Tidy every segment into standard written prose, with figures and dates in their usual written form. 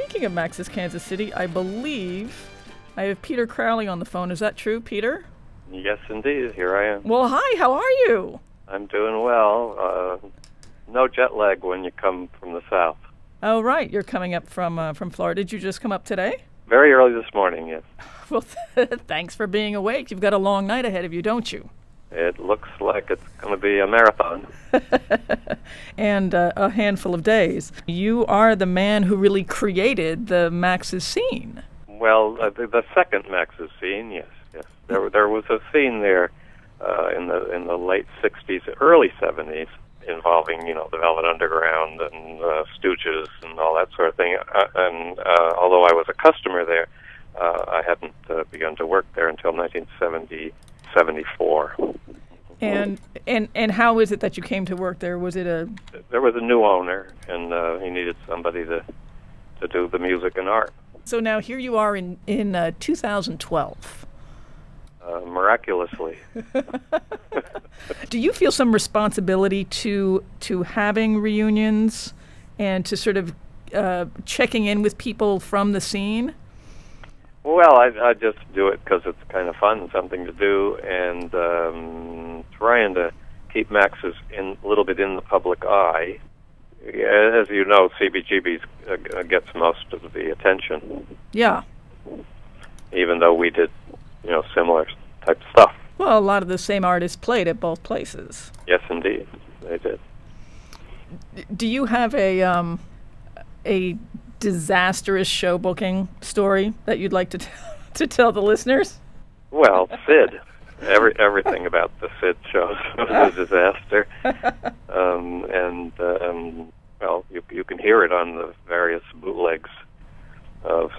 speaking of Max's Kansas City, I believe I have Peter Crowley on the phone. Is that true, Peter? Yes, indeed. Here I am. Well, hi. How are you? I'm doing well. No jet lag when you come from the south. Oh, right. You're coming up from Florida. Did you just come up today? Very early this morning, yes. Well, thanks for being awake. You've got a long night ahead of you, don't you? It looks like it's going to be a marathon. And a handful of days. You are the man who really created the Max's scene. Well, the second Max's scene, yes. There was a scene there in the late '60s, early '70s, involving the Velvet Underground and Stooges and all that sort of thing. Although I was a customer there, I hadn't begun to work there until 1974. And how is it that you came to work there? Was it There was a new owner, and he needed somebody to do the music and art. So now here you are in 2012. Miraculously. Do you feel some responsibility to having reunions and to sort of checking in with people from the scene? Well, I just do it because it's kind of fun, something to do, and trying to keep Max's a little bit in the public eye. As you know, CBGB's gets most of the attention. Yeah. Even though we did, similar type stuff. Well, a lot of the same artists played at both places. Yes, indeed, they did. Do you have a disastrous show booking story that you'd like to tell the listeners? Well, Sid. Everything about the Sid shows was a disaster. Well, you can hear it on the various bootlegs of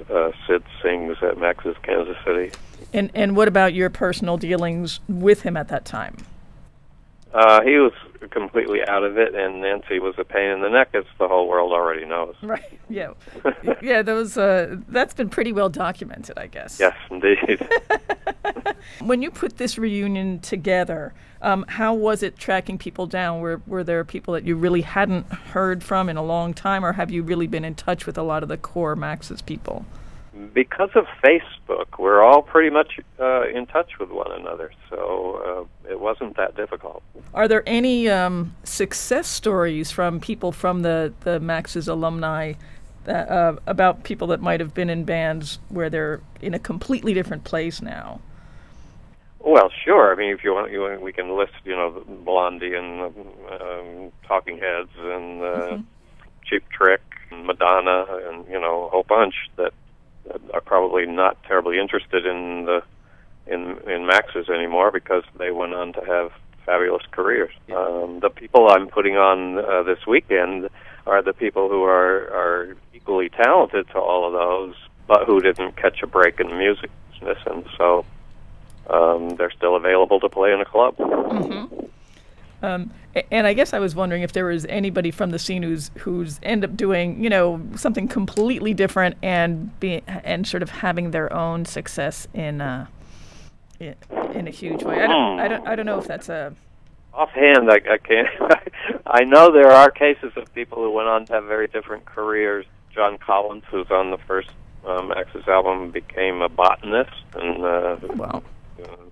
Sid Sings at Max's Kansas City. And what about your personal dealings with him at that time? He was completely out of it, and Nancy was a pain in the neck, as the whole world already knows. Right, yeah. Yeah, that's been pretty well documented, I guess. Yes, indeed. When you put this reunion together, how was it tracking people down? Were there people that you really hadn't heard from in a long time, or have you really been in touch with a lot of the core Max's people? Because of Facebook, we're all pretty much in touch with one another, so it wasn't that difficult. Are there any success stories from people from the Max's alumni about people that might have been in bands where they're in a completely different place now? Well, sure. I mean, if you want, we can list, Blondie and Talking Heads and Cheap Trick and Madonna and, a whole bunch that are probably not terribly interested in Max's anymore because they went on to have fabulous careers. The people I'm putting on this weekend are the people who are equally talented to all of those, but who didn't catch a break in the music business, and so they're still available to play in a club. Mm-hmm. And I guess I was wondering if there was anybody from the scene who's end up doing something completely different and sort of having their own success in a huge way. I don't know if that's a offhand. I can't. I know there are cases of people who went on to have very different careers. John Collins, who's on the first Max's album, became a botanist, and wow.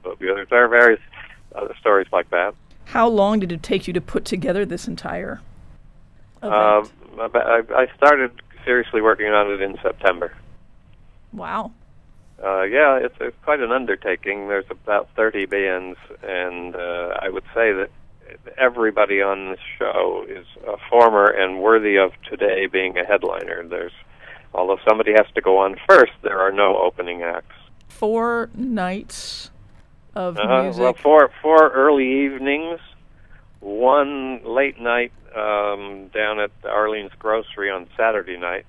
But there are various other stories like that. How long did it take you to put together this entire event? I started seriously working on it in September. Wow. Yeah, it's quite an undertaking. There's about 30 bands, and I would say that everybody on this show is a former and worthy of today being a headliner. Although somebody has to go on first, there are no opening acts. 4 nights of music? Well, four early evenings, one late night down at Arlene's Grocery on Saturday night,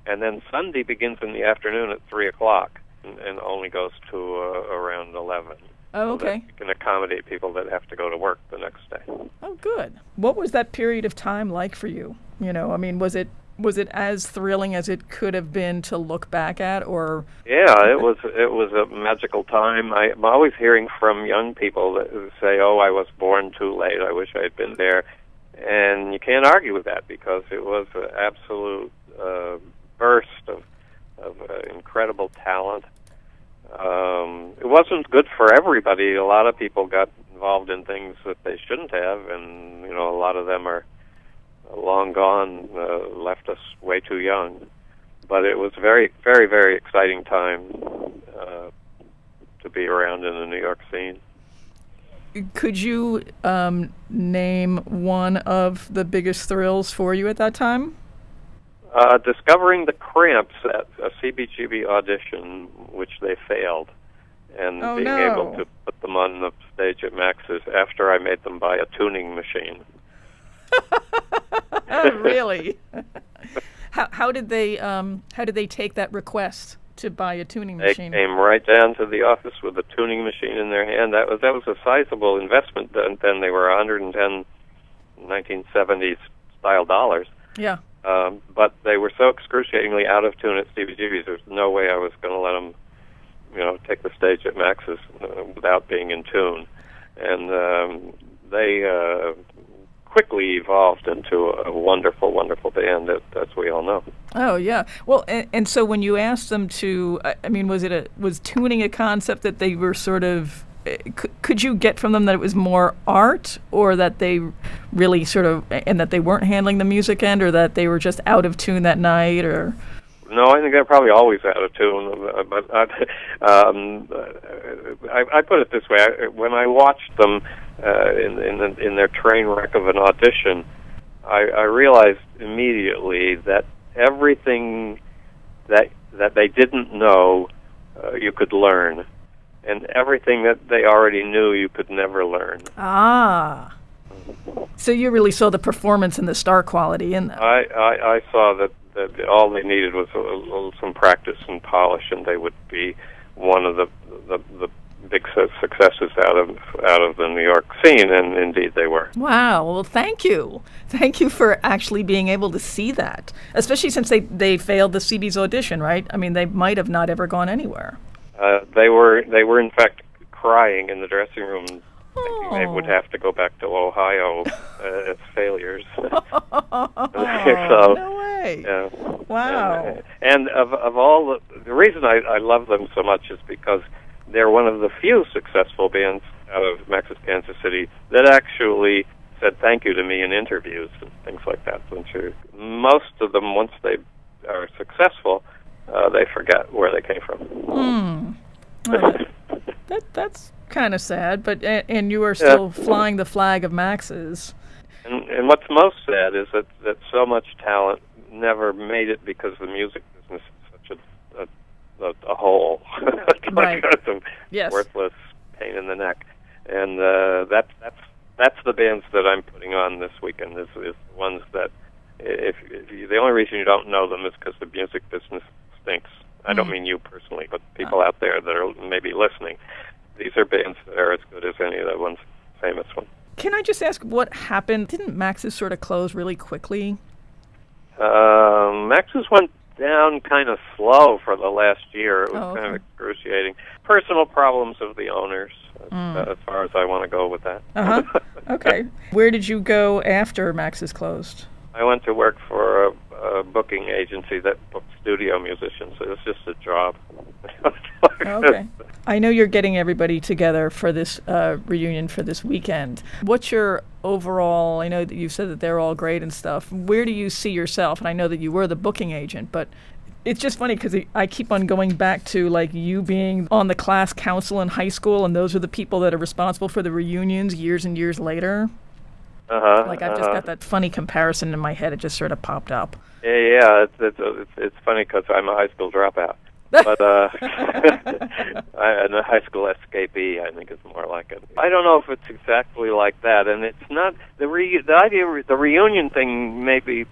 and then Sunday begins in the afternoon at 3 o'clock and only goes to around 11. Oh, okay. So that you can accommodate people that have to go to work the next day. Oh, good. What was that period of time like for you? I mean, was it as thrilling as it could have been to look back at, or? Yeah, it was a magical time. I'm always hearing from young people that say, "Oh, I was born too late. I wish I had been there," and you can't argue with that because it was an absolute burst of incredible talent. It wasn't good for everybody. A lot of people got involved in things that they shouldn't have, and a lot of them are long gone, left us way too young. But it was very, very, very exciting time to be around in the New York scene. Could you name one of the biggest thrills for you at that time? Discovering the Cramps at a CBGB audition, which they failed, and being able to put them on the stage at Max's after I made them buy a tuning machine. Really? How did they take that request to buy a tuning machine? They came right down to the office with a tuning machine in their hand. That was a sizable investment. Then they were 110 1970s style dollars. Yeah. But they were so excruciatingly out of tune at CBGB's. There's no way I was going to let them, take the stage at Max's without being in tune. And they quickly evolved into a wonderful, wonderful band, as we all know. Oh yeah. Well, and so when you asked them to, was tuning a concept that they were sort of? Could you get from them that it was more art, or that they really sort of, and that they weren't handling the music end, or that they were just out of tune that night, or? No, I think they're probably always out of tune. But I put it this way: when I watched them in their train wreck of an audition, I realized immediately that everything that they didn't know you could learn. And everything that they already knew you could never learn. Ah. So you really saw the performance and the star quality in them. I saw that all they needed was some practice and polish, and they would be one of the big successes out of the New York scene, and indeed they were. Wow. Well, thank you. Thank you for actually being able to see that, especially since they failed the CB's audition, right? I mean, they might have not ever gone anywhere. They were in fact crying in the dressing room, thinking they would have to go back to Ohio as failures. So, no way! Yeah. Wow! And of all the reason I love them so much is because they're one of the few successful bands out of Max's Kansas City that actually said thank you to me in interviews and things like that. Most of them, once they are successful, they forget where they came from. Well, that's kind of sad, but and you are still flying the flag of Max's. And what's most sad is that so much talent never made it because the music business is such a hole, right? Yes. Worthless pain in the neck, and that's the bands that I'm putting on this weekend. Is the ones that if the only reason you don't know them is because the music business stinks. I don't mean you personally, but people out there that are maybe listening. These are bands that are as good as any of the ones, famous ones. Can I just ask what happened? Didn't Max's sort of close really quickly? Max's went down kind of slow for the last year. It was kind of excruciating. Personal problems of the owners, as far as I want to go with that. Okay. Where did you go after Max's closed? I went to work for a booking agency that booked studio musicians. So it's just a job. Okay. I know you're getting everybody together for this reunion for this weekend. What's your overall, I know that you said that they're all great and stuff. Where do you see yourself? And I know that you were the booking agent, but it's just funny because I keep on going back to like you being on the class council in high school, and those are the people that are responsible for the reunions years and years later. I've just got that funny comparison in my head. It just sort of popped up. Yeah, it's funny because I'm a high school dropout, but I'm a high school escapee. I think is more like it. I don't know if it's exactly like that, and it's not the idea. The reunion thing may be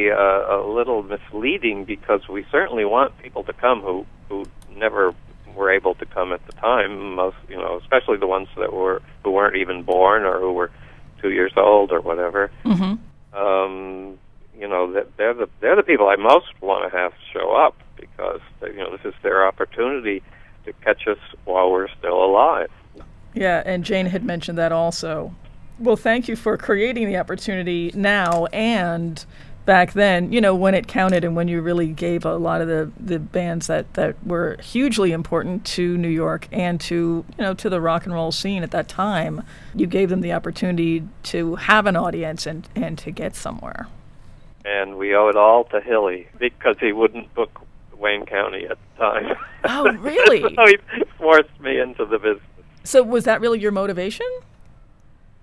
a little misleading because we certainly want people to come who never were able to come at the time. Most, especially the ones who weren't even born or who were 2 years old or whatever. That they're the people I most want to have show up because this is their opportunity to catch us while we're still alive. Yeah, and Jane had mentioned that also. Well, thank you for creating the opportunity now and back then, when it counted and when you really gave a lot of the bands that were hugely important to New York and to the rock and roll scene at that time, you gave them the opportunity to have an audience and to get somewhere. And we owe it all to Hilly, because he wouldn't book Wayne County at the time. Oh, really? So he forced me into the business. So was that really your motivation?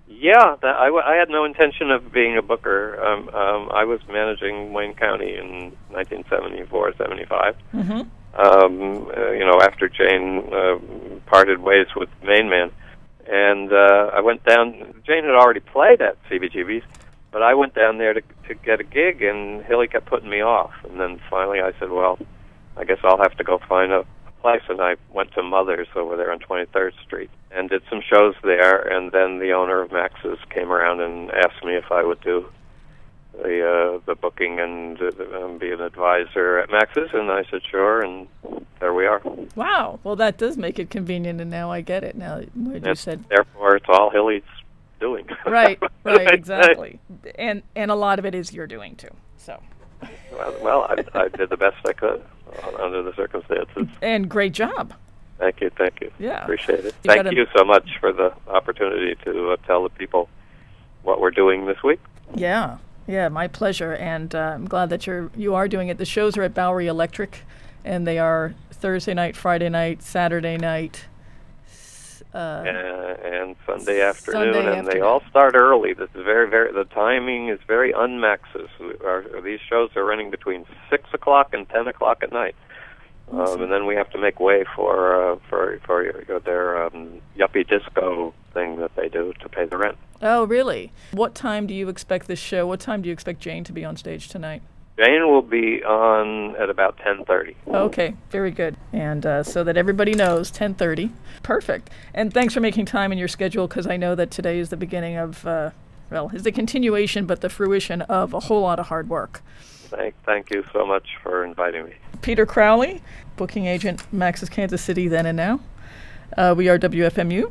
Yeah, I had no intention of being a booker. I was managing Wayne County in 1974, 75. Mm-hmm. After Jane parted ways with Main Man. And I went down. Jane had already played at CBGB's, but I went down there to get a gig, and Hilly kept putting me off. And then finally I said, well, I guess I'll have to go find a place. And I went to Mother's over there on 23rd Street and did some shows there. And then the owner of Max's came around and asked me if I would do the booking and be an advisor at Max's. And I said, sure. And there we are. Wow. Well, that does make it convenient. And now I get it. Now what you said. Therefore, it's all Hilly's doing. Right, exactly. And a lot of it is you're doing too. So. Well, I did the best I could under the circumstances. And great job. Thank you. Yeah. Appreciate it. Thank you so much for the opportunity to tell the people what we're doing this week. Yeah, my pleasure. And I'm glad that you are doing it. The shows are at Bowery Electric, and they are Thursday night, Friday night, Saturday night. And Sunday afternoon, they all start early. This is the timing is very un-Max's. These shows are running between 6 o'clock and 10 o'clock at night. And then we have to make way for their yuppie disco thing that they do to pay the rent. Oh, really? What time do you expect this show? What time do you expect Jane to be on stage tonight? Jane will be on at about 10:30. Okay, very good. And so that everybody knows, 10:30. Perfect. And thanks for making time in your schedule, because I know that today is the beginning of, is the continuation, but the fruition of a whole lot of hard work. Thank you so much for inviting me. Peter Crowley, booking agent, Max's Kansas City then and now. We are WFMU.